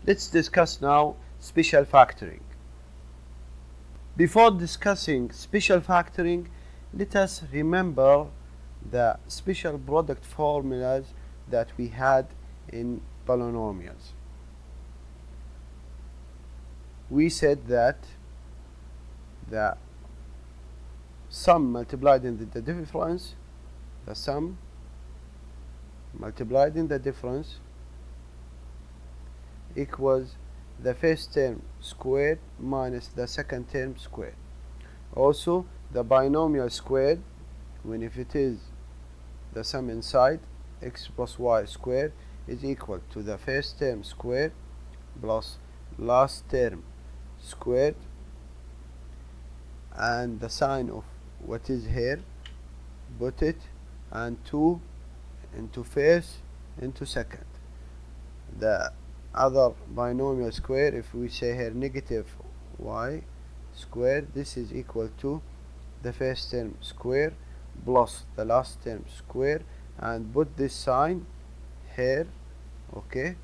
Let's discuss now special factoring. Before discussing special factoring, let us remember the special product formulas that we had in polynomials. We said that the sum multiplied in the difference, the sum multiplied in the difference equals the first term squared minus the second term squared. Also, the binomial squared, when if it is the sum inside, x plus y squared is equal to the first term squared plus last term squared, and the sign of what is here, put it, and 2 into first into second. The other binomial square, if we say here negative y squared, this is equal to the first term square plus the last term square, and put this sign here, okay,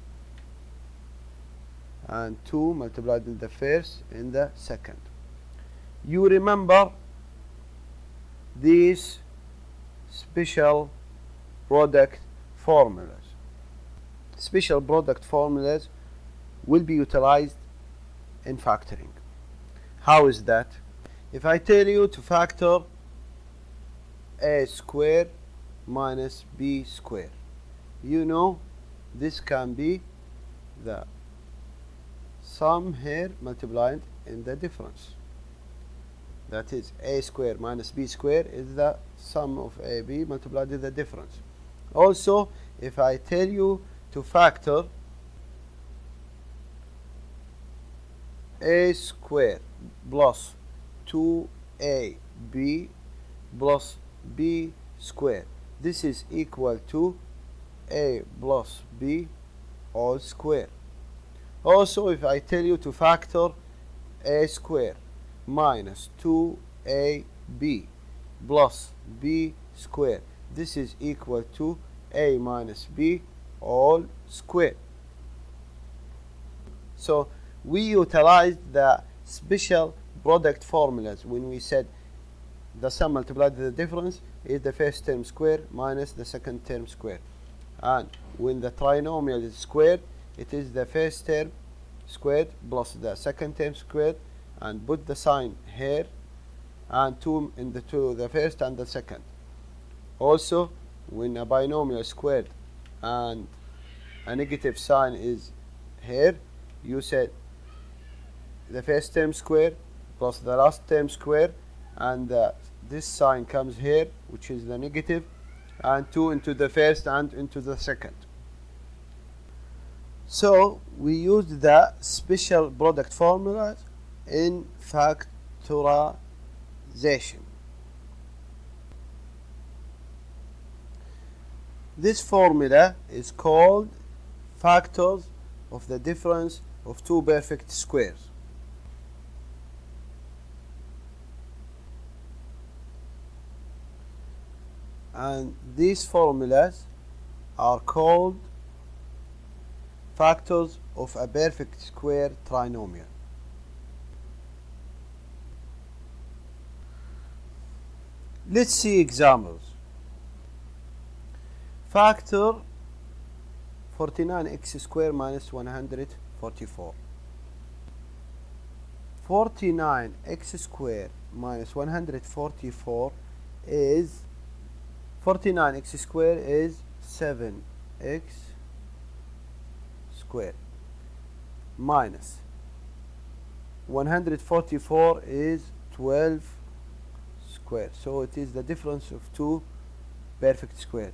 and 2 multiplied in the first in the second. You remember these special product formulas. Special product formulas will be utilized in factoring. How is that? If I tell you to factor a square minus b square, you know this can be the sum here multiplied in the difference. That is, a square minus b square is the sum of ab multiplied in the difference. Also, if I tell you to factor a square plus 2ab plus b square, this is equal to a plus b all square. Also, if I tell you to factor a square minus 2ab plus b square, this is equal to a minus b all square. So we utilized the special product formulas when we said the sum multiplied by the difference is the first term square minus the second term square, and when the trinomial is squared, it is the first term squared plus the second term squared, and put the sign here, and 2 in the first and the second. Also, when a binomial is squared and a negative sign is here, you said the first term square plus the last term square, and this sign comes here, which is the negative, and 2 into the first and into the second. So we used the special product formulas in factorization. This formula is called factors of the difference of two perfect squares. And these formulas are called factors of a perfect square trinomial. Let's see examples. Factor 49x squared minus 144. 49x squared minus 144 is 49x squared is 7x squared minus 144 is 12 squared. So it is the difference of two perfect squares.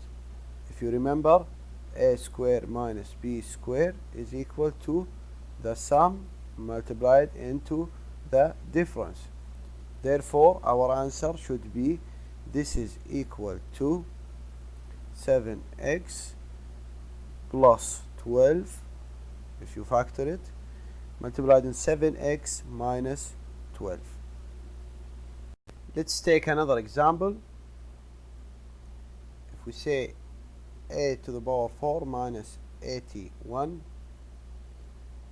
If you remember, a squared minus b squared is equal to the sum multiplied into the difference. Therefore, our answer should be this is equal to 7x plus 12, if you factor it, multiplied in 7x minus 12. Let's take another example. If we say a to the power 4 minus 81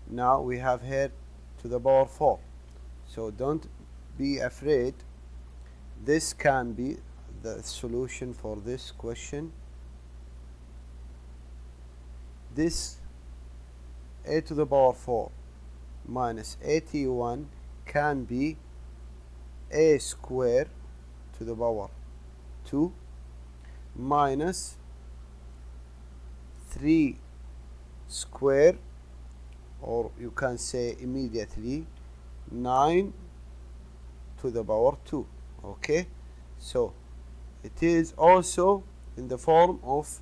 Now we have here to the power 4. So don't be afraid. This can be the solution for this question. This a to the power 4 minus 81 can be a square to the power 2 minus 3 square, or you can say immediately 9 to the power 2. Okay, so it is also in the form of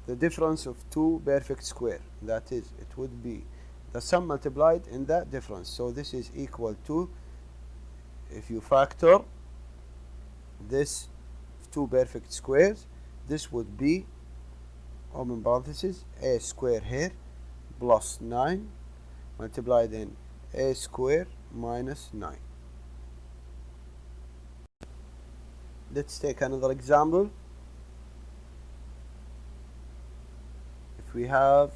the difference of two perfect square. That is, it would be the sum multiplied in the difference. So this is equal to, if you factor this two perfect squares, this would be, open parenthesis, a square here plus 9 multiplied in a square minus 9. Let's take another example. If we have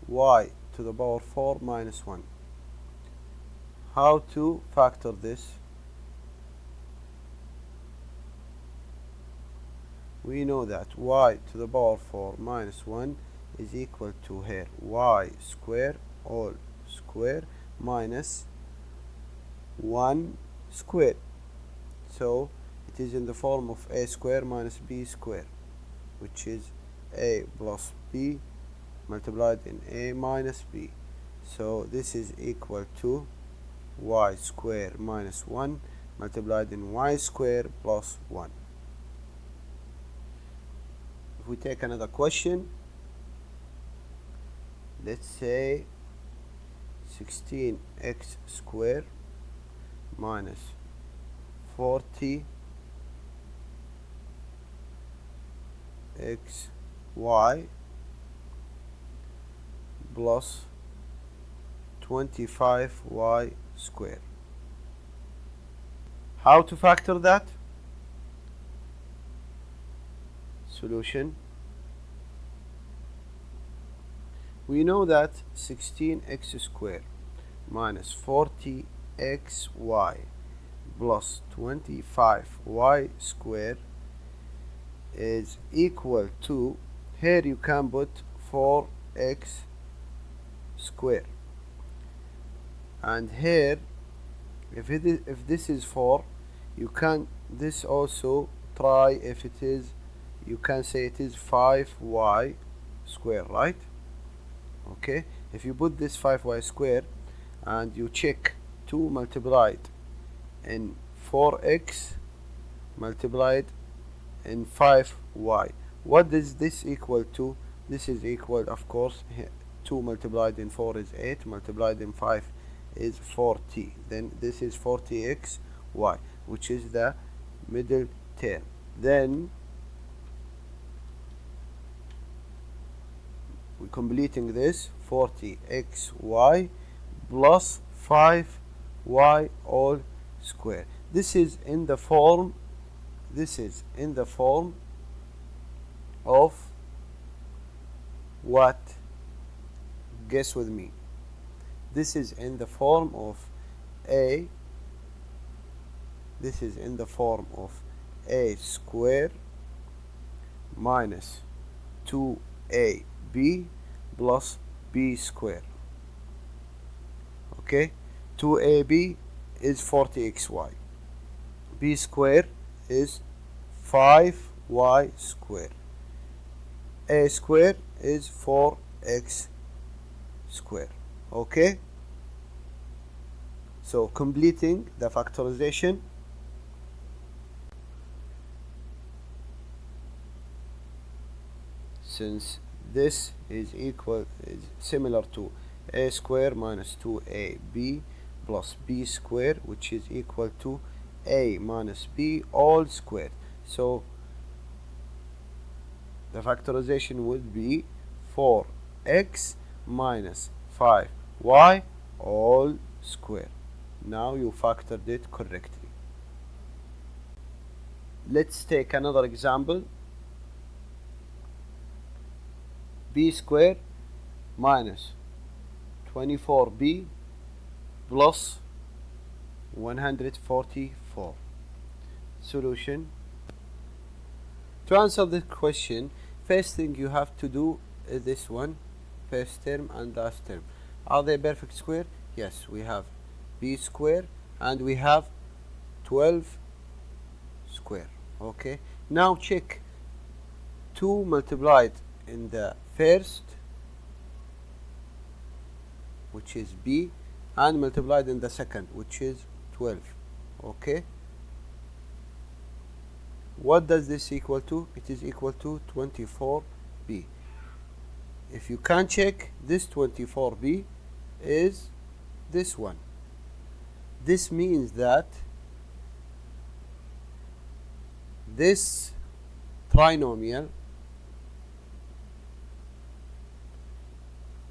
y to the power 4 minus 1, how to factor this? We know that y to the power 4 minus 1 is equal to here y square all square minus 1 square. So it is in the form of a square minus b square, which is a plus b multiplied in a minus b. So this is equal to y square minus 1 multiplied in y square plus 1. If we take another question, let's say 16x square minus 40 xy plus 25y square. How to factor that? Solution. We know that 16x square minus 40xy plus 25y square is equal to, here you can put 4x square, and here if this is 4, you can this also try if it is, you can say it is 5y square, right? Okay, if you put this 5y square and you check 2 multiplied in 4x multiplied in 5y, what is this equal to? This is equal, of course, 2 multiplied in 4 is 8, multiplied in 5 is 40. Then this is 40xy, which is the middle term. Then we're completing this 40xy plus 5y all square. This is in the form of what? Guess with me. This is in the form of a square minus 2ab plus b square. Okay, 2ab is 40xy, b square is 5y square, a square is 4x square. Okay, so completing the factorization, since this is similar to a square minus 2ab plus b square, which is equal to a minus b all squared. So the factorization would be 4x minus 5y all square. Now you factored it correctly. Let's take another example. B square minus 24b plus 144. Solution. To answer this question, first thing you have to do is this one, first term and last term. Are they perfect square? Yes, we have b square and we have 12 square. Okay, now check 2 multiplied in the first, which is b, and multiplied in the second, which is 12. Okay, what does this equal to? It is equal to 24b. If you can check, this 24b is this one. This means that this trinomial,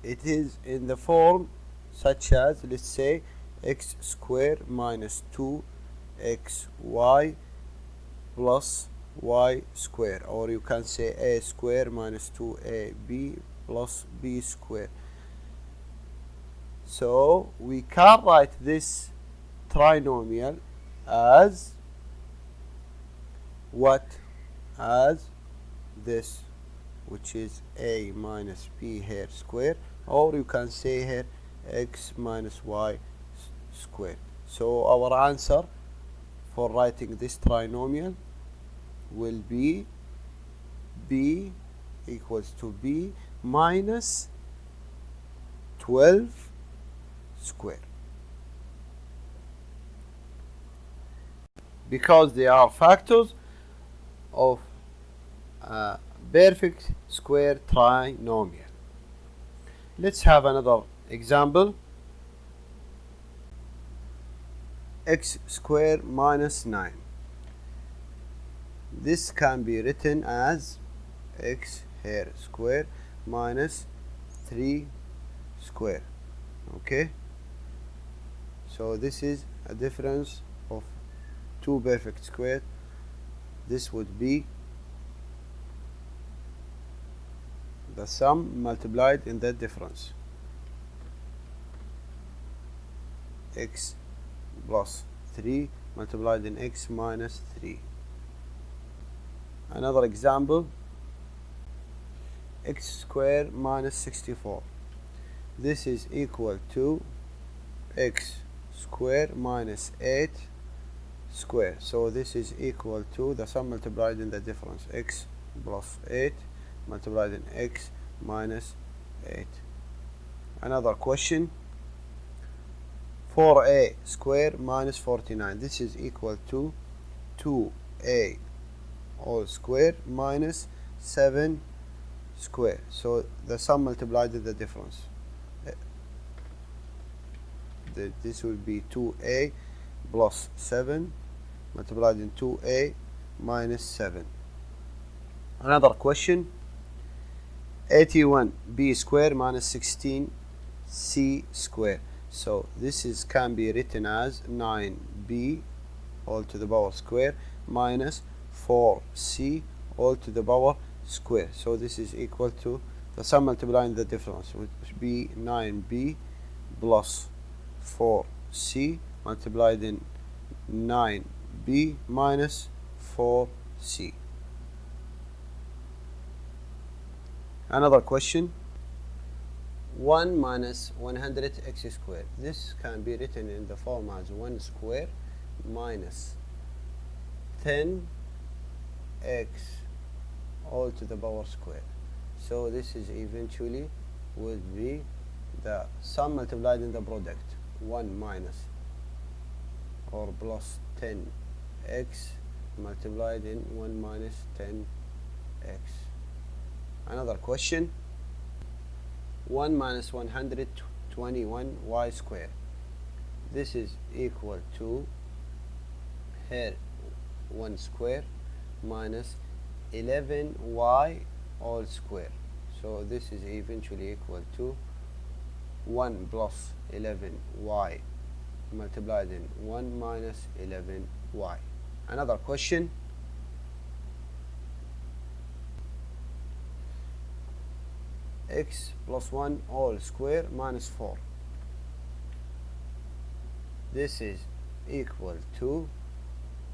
it is in the form such as, let's say, x squared minus 2xy plus y squared, or you can say a squared minus 2ab plus b squared. So we can write this trinomial as what? As this, which is a minus b here square, or you can say here x minus y squared. So our answer for writing this trinomial will be b equals to b minus 12 square, because they are factors of a perfect square trinomial. Let's have another example. X squared minus 9. This can be written as x here square minus 3 square. Okay, so this is a difference of two perfect square. This would be the sum multiplied in the difference, x plus 3 multiplied in x minus 3. Another example, x squared minus 64. This is equal to x squared minus 8 square. So this is equal to the sum multiplied in the difference, x plus 8 multiplied in x minus 8. Another question, 4a squared minus 49. This is equal to 2a all square minus 7 square. So the sum multiplied in the difference, this will be 2a plus 7 multiplied in 2a minus 7. Another question, 81b squared minus 16c squared. So this is can be written as 9b all to the power square minus 4c all to the power square. So this is equal to the sum multiplying the difference, which would be 9b plus 4c multiplied in 9b minus 4c. Another question, 1 minus 100x squared. This can be written in the form as 1 square minus 10x all to the power square. So this is eventually would be the sum multiplied in the product, 1 minus or plus 10x multiplied in 1 minus 10x. Another question, 1 minus 121y squared. This is equal to here 1 square minus 11y all square. So this is eventually equal to 1 plus 11y multiplied in 1 minus 11y. Another question, x plus 1 all square minus 4. this is equal to,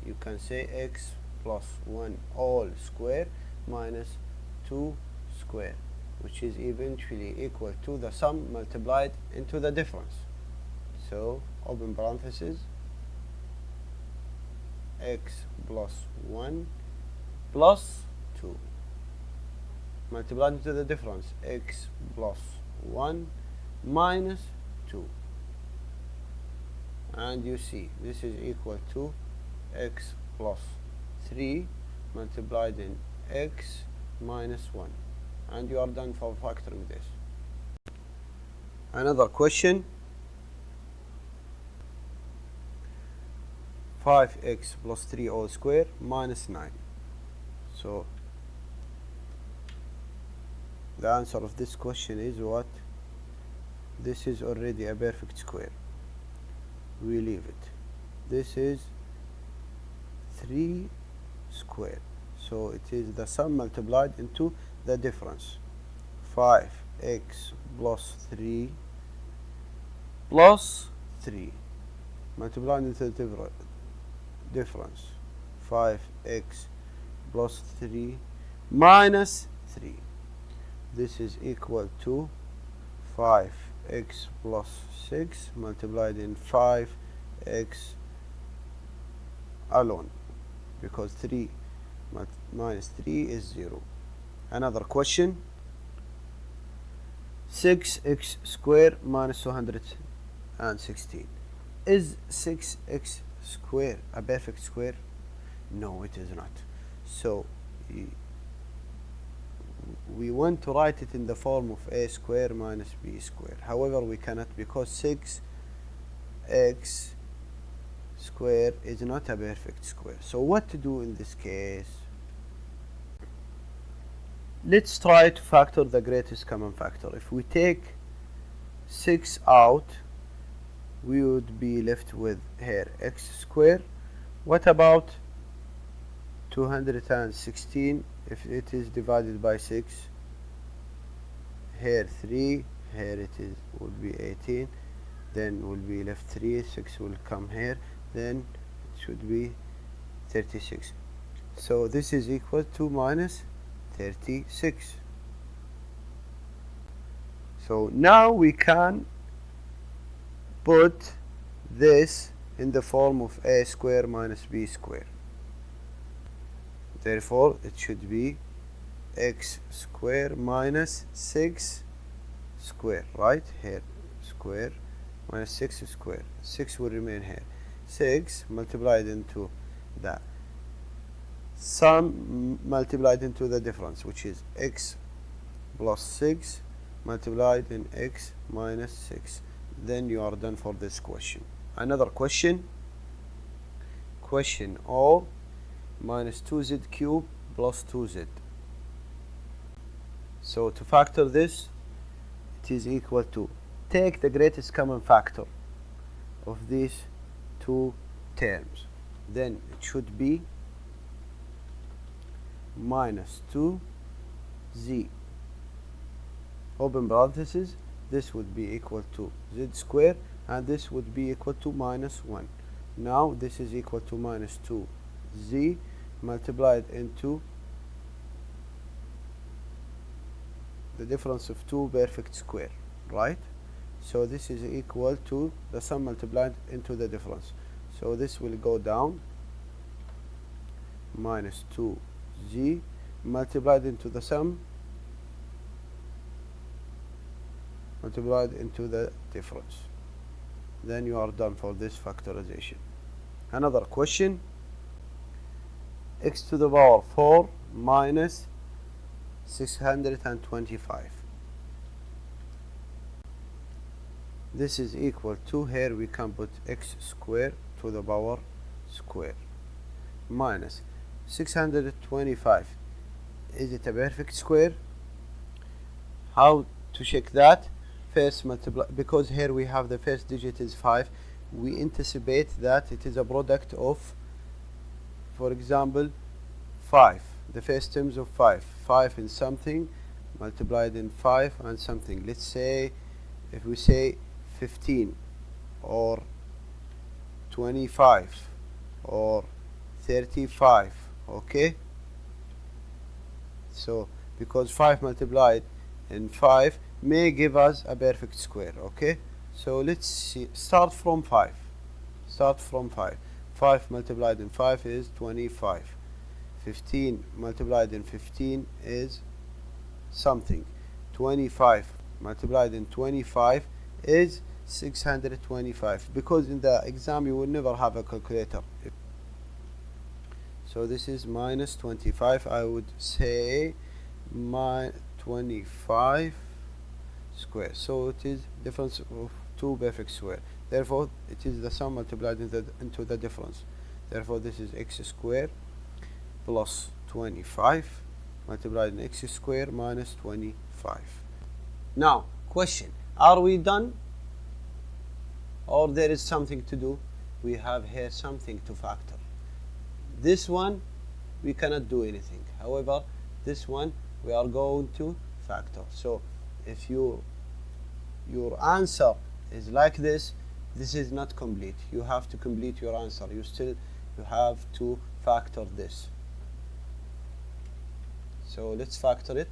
you can say x plus 1 all square minus 2 square, which is eventually equal to the sum multiplied into the difference. So open parenthesis, x plus 1 plus 2 multiplied into the difference, x plus 1 minus 2, and you see this is equal to x plus 3 multiplied in x minus 1, and you are done for factoring this. Another question, 5x plus 3 all square minus 9. So the answer of this question is what? This is already a perfect square. We leave it. This is 3 square. So it is the sum multiplied into the difference. 5x plus 3 plus 3 multiplied into the difference. 5x plus 3 minus 3. This is equal to 5x plus 6 multiplied in 5x alone, because 3 minus 3 is 0. Another question, 6x square minus 216. Is 6x square a perfect square? No, it is not. So we want to write it in the form of a square minus b square. However, we cannot, because 6x square is not a perfect square. So what to do in this case? Let's try to factor the greatest common factor. If we take 6 out, we would be left with here x square. What about 216 if it is divided by 6? Here 3, here it is would be 18, then will be left 3, 6 will come here, then it should be 36. So this is equal to minus 36. So now we can put this in the form of a square minus b square. Therefore it should be x square minus 6 square, right? Here square minus 6 square. 6 will remain here. 6 multiplied into the sum multiplied into the difference, which is x plus 6 multiplied in x minus 6. Then you are done for this question. Another question, question O, minus 2z cubed plus 2z. So to factor this, it is equal to, take the greatest common factor of these two terms. Then it should be minus 2z, open parenthesis, this would be equal to z square, and this would be equal to minus 1. Now this is equal to minus 2z multiplied into the difference of two perfect square, right? So this is equal to the sum multiplied into the difference. So this will go down, minus 2z multiplied into the sum multiplied into the difference. Then you are done for this factorization. Another question, x to the power 4 minus 625. This is equal to, here we can put x square to the power square minus 625. Is it a perfect square? How to check that? First multiply, because here we have the first digit is 5, we anticipate that it is a product of, for example, 5, the first terms of 5 in something multiplied in 5 and something. Let's say, if we say 15 or 25 or 35. Okay, so because 5 multiplied in 5 may give us a perfect square. Okay, so let's see, start from 5. 5 multiplied in 5 is 25. 15 multiplied in 15 is something. 25 multiplied in 25 is 625, because in the exam you will never have a calculator. So this is minus 25. I would say my 25 square. So it is difference of two perfect square. Therefore it is the sum multiplied into the difference. Therefore this is x square plus 25 multiplied in x square minus 25. Now question, are we done or there is something to do? We have here something to factor. This one we cannot do anything. However, this one we are going to factor. So if your answer is like this is not complete. You have to complete your answer. You have to factor this. So let's factor it.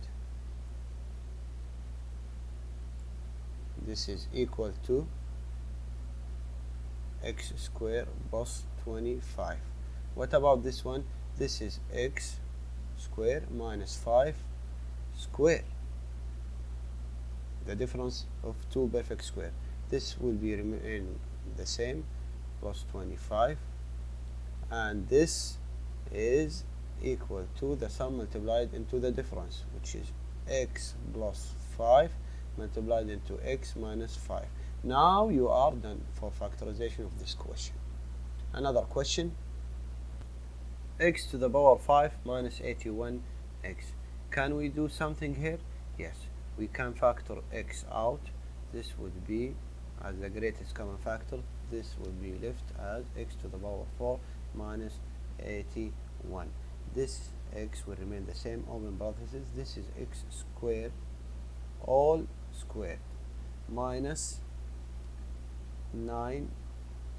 This is equal to x square plus 25. What about this one? This is x square minus 5 square. The difference of two perfect square. This will be remain the same, plus 25, and this is equal to the sum multiplied into the difference, which is x plus 5 multiplied into x minus 5. Now you are done for factorization of this question. Another question, x to the power 5 minus 81x. Can we do something here? Yes, we can factor x out. This would be as the greatest common factor. This will be left as x to the power 4 minus 81. This x will remain the same, open parentheses. This is x squared all squared minus 9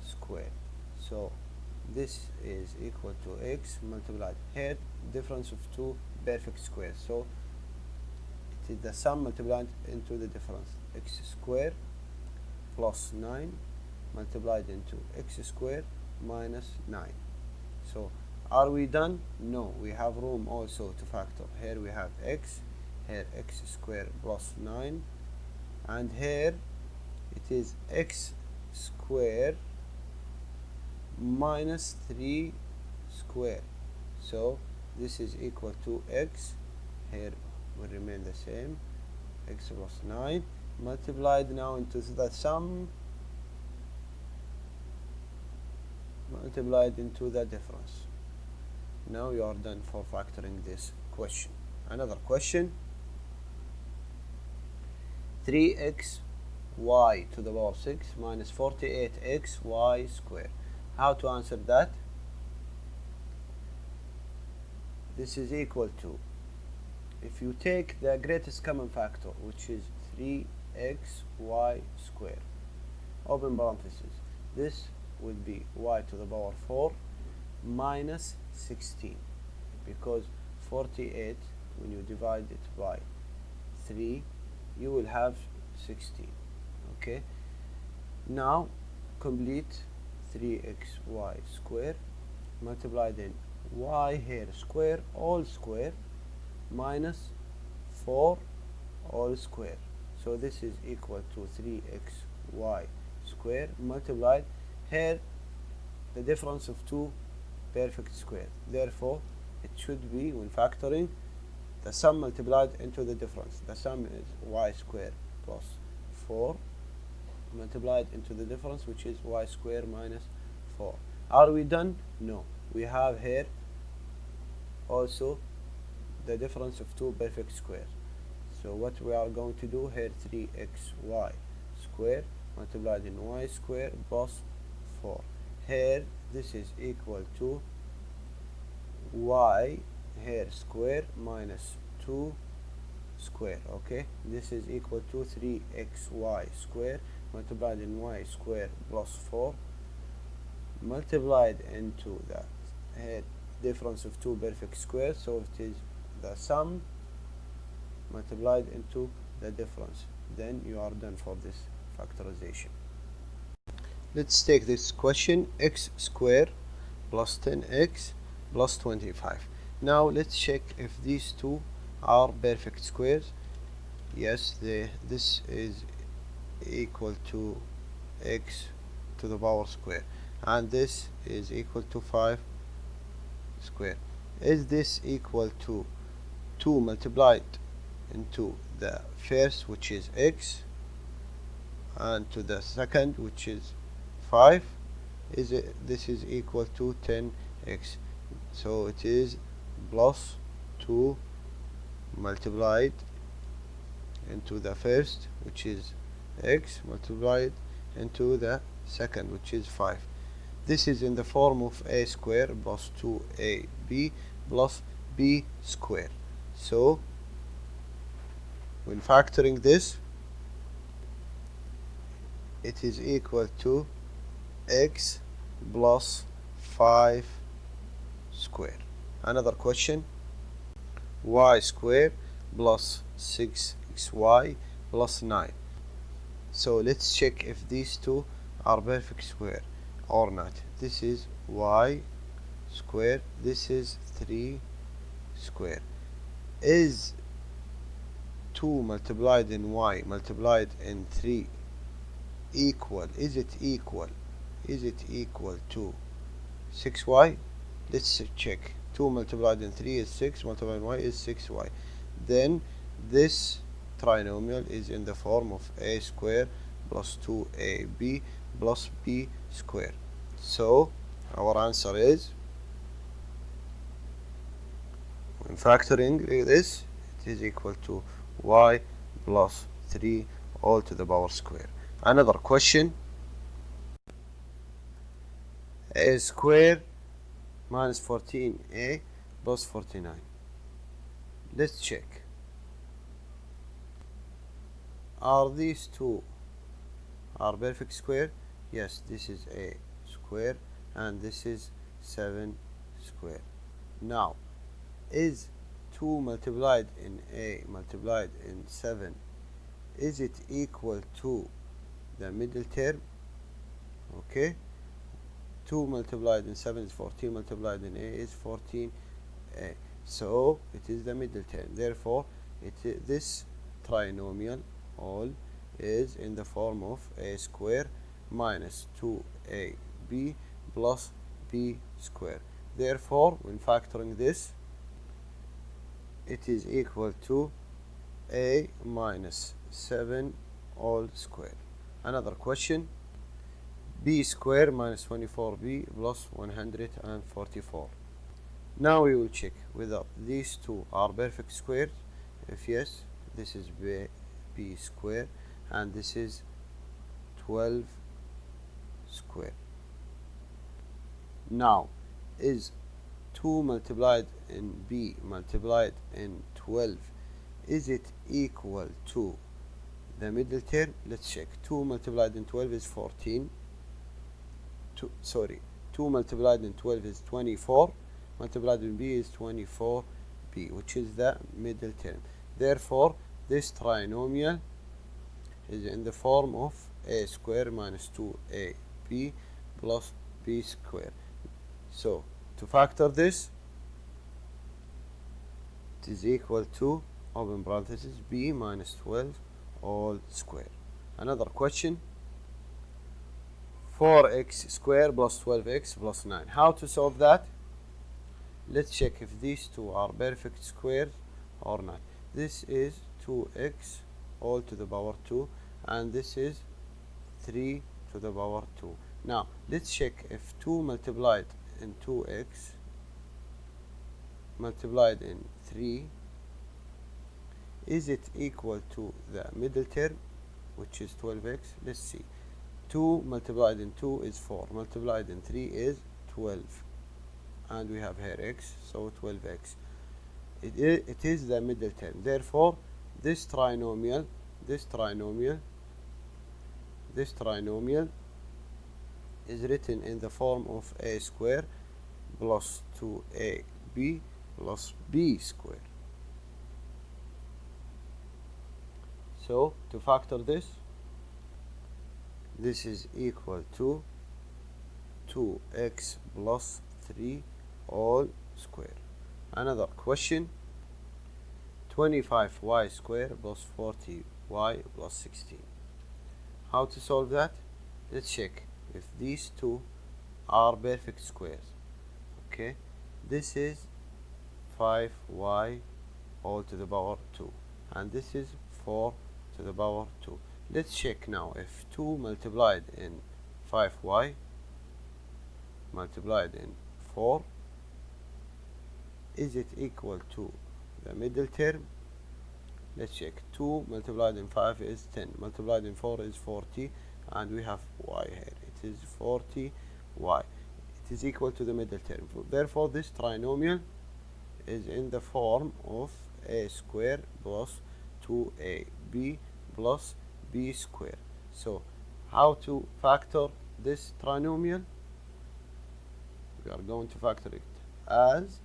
squared. So this is equal to x multiplied. Here difference of two perfect squares. So it is the sum multiplied into the difference. X squared plus 9 multiplied into x squared minus 9. So are we done? No, we have room also to factor. Here we have x, here x squared plus 9, and here it is x squared minus 3 squared. So this is equal to x, here will remain the same, x plus 9 multiplied now into the sum multiplied into the difference. Now you are done for factoring this question. Another question, 3x y to the power 6 minus 48x y squared. How to answer that? This is equal to, if you take the greatest common factor, which is 3xy squared, open parentheses, this would be y to the power 4 minus 16, because 48, when you divide it by 3, you will have 16. Okay, now complete 3xy square multiplied in y here square all square minus 4 all square. So this is equal to 3xy square multiplied here the difference of two perfect square. Therefore it should be, when factoring, the sum multiplied into the difference. The sum is y square plus 4 multiplied into the difference, which is y square minus 4. Are we done? No. We have here also the difference of two perfect squares. So what we are going to do here, 3xy square multiplied in y square plus 4. Here this is equal to y here square minus 2 square. Okay, this is equal to 3xy square multiplied in y square plus 4 multiplied into the difference of two perfect squares, so it is the sum multiplied into the difference. Then you are done for this factorization. Let's take this question: x squared plus 10x plus 25. Now let's check if these two are perfect squares. Yes, this is equal to x to the power square, and this is equal to 5 square. Is this equal to 2 multiplied into the first, which is x, and to the second, which is 5? This is equal to 10x, so it is plus 2 multiplied into the first, which is x, multiplied into the second, which is 5. This is in the form of a square plus 2ab plus b square. So when factoring this, it is equal to x plus 5 square. Another question: y square plus 6xy plus 9. So let's check if these two are perfect square or not. This is y square, this is 3 square. Is 2 multiplied in y multiplied in 3 equal? Is it equal to 6y? Let's check. 2 multiplied in 3 is 6, multiplied in y is 6y. Then this trinomial is in the form of a square plus 2ab plus b square. So our answer is, when factoring this, it is equal to y plus 3 all to the power square. Another question: a square minus 14a plus 49. Let's check. Are these two are perfect square? Yes, this is a square and this is 7 square. Now, is 2 multiplied in a multiplied in 7, is it equal to the middle term? Okay, 2 multiplied in 7 is 14, multiplied in a is 14a, so it is the middle term. Therefore this trinomial all is in the form of a square minus 2ab plus b square. Therefore when factoring this, it is equal to a minus 7 all square. Another question: b square minus 24b plus 144. Now we will check whether these two are perfect squares. If yes, this is b square and this is 12 square. Now, is 2 multiplied in b multiplied in 12, is it equal to the middle term? Let's check. 2 multiplied in 12 is 14. 2 multiplied in 12 is 24. Multiplied in b is 24b, which is the middle term. Therefore this trinomial is in the form of a square minus 2ab plus b square. So to factor this, it is equal to, open parenthesis, b minus 12 all square. Another question: 4x squared plus 12x plus 9. How to solve that? Let's check if these two are perfect squares or not. This is 2x all to the power 2 and this is 3 to the power 2. Now let's check if 2 multiplied in 2x multiplied in 3, is it equal to the middle term, which is 12x? Let's see. 2 multiplied in 2 is 4, multiplied in 3 is 12, and we have here x, so 12x. It is the middle term. Therefore this trinomial is written in the form of a square plus 2ab plus b square. So to factor this is equal to 2x plus 3 all square. Another question, 25y square plus 40y plus 16. How to solve that? Let's check if these two are perfect squares. Okay, this is 5y all to the power 2 and this is 4 to the power 2. Let's check now if 2 multiplied in 5y multiplied in 4, is it equal to the middle term? Let's check. 2 multiplied in 5 is 10, multiplied in 4 is 40, and we have y here. It is 40y. It is equal to the middle term. Therefore, this trinomial is in the form of a square plus 2ab plus b square. So, how to factor this trinomial? We are going to factor it as,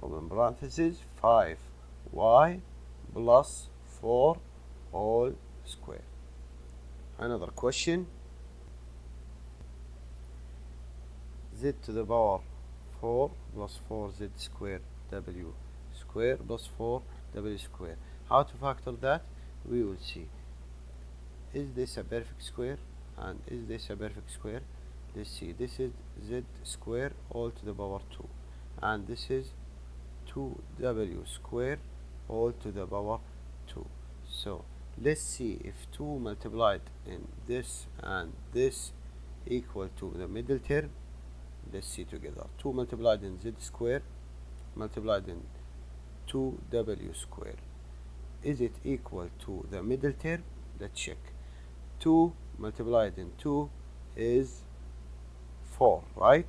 open parentheses, 5y plus 4 all square. Another question, z to the power 4 plus 4z square w square plus 4w square. How to factor that? We will see. Is this a perfect square? And is this a perfect square? Let's see. This is z square all to the power 2, and this is 2w square all to the power 2. So let's see if 2 multiplied in this and this equal to the middle term. Let's see together. 2 multiplied in z square multiplied in 2w square, is it equal to the middle term? Let's check. 2 multiplied in 2 is 4, right?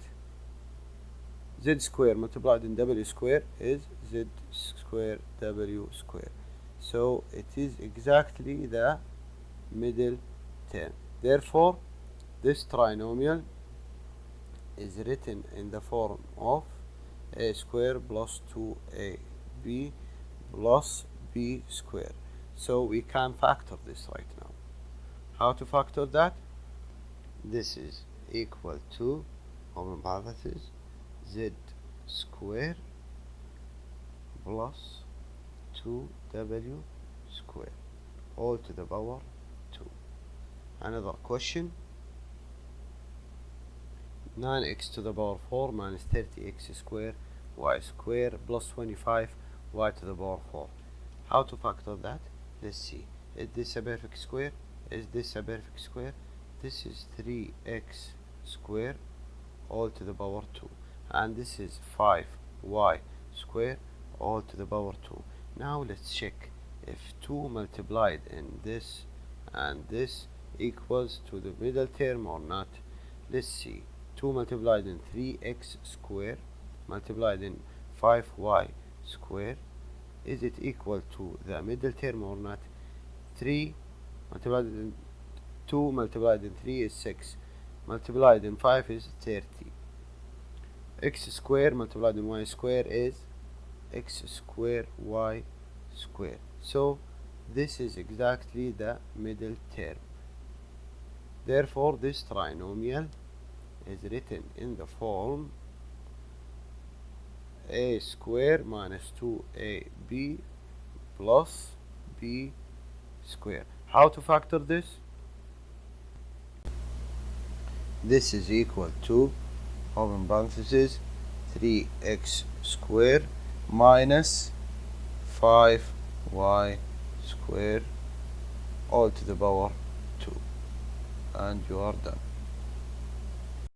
Z square multiplied in w square is z square w square. So it is exactly the middle term. Therefore, this trinomial is written in the form of a square plus 2ab plus b square. So we can factor this right now. How to factor that? This is equal to, open parentheses, z square plus 2w square all to the power 2. Another question, 9x to the power 4 minus 30x square y square plus 25 y to the power 4. How to factor that? Let's see. Is this a perfect square? Is this a perfect square? This is 3x square all to the power 2, and this is 5y square all to the power 2. Now let's check if 2 multiplied in this and this equals to the middle term or not. Let's see. 2 multiplied in 3x square multiplied in 5y square, is it equal to the middle term or not? 3 multiplied in 2 multiplied in 3 is 6, multiplied in 5 is 30. X square multiplied in y square is x square y square. So this is exactly the middle term. Therefore, this trinomial is written in the form a square minus 2ab plus b square. How to factor this? This is equal to, open parentheses, 3x square minus 5y square all to the power 2, and you are done.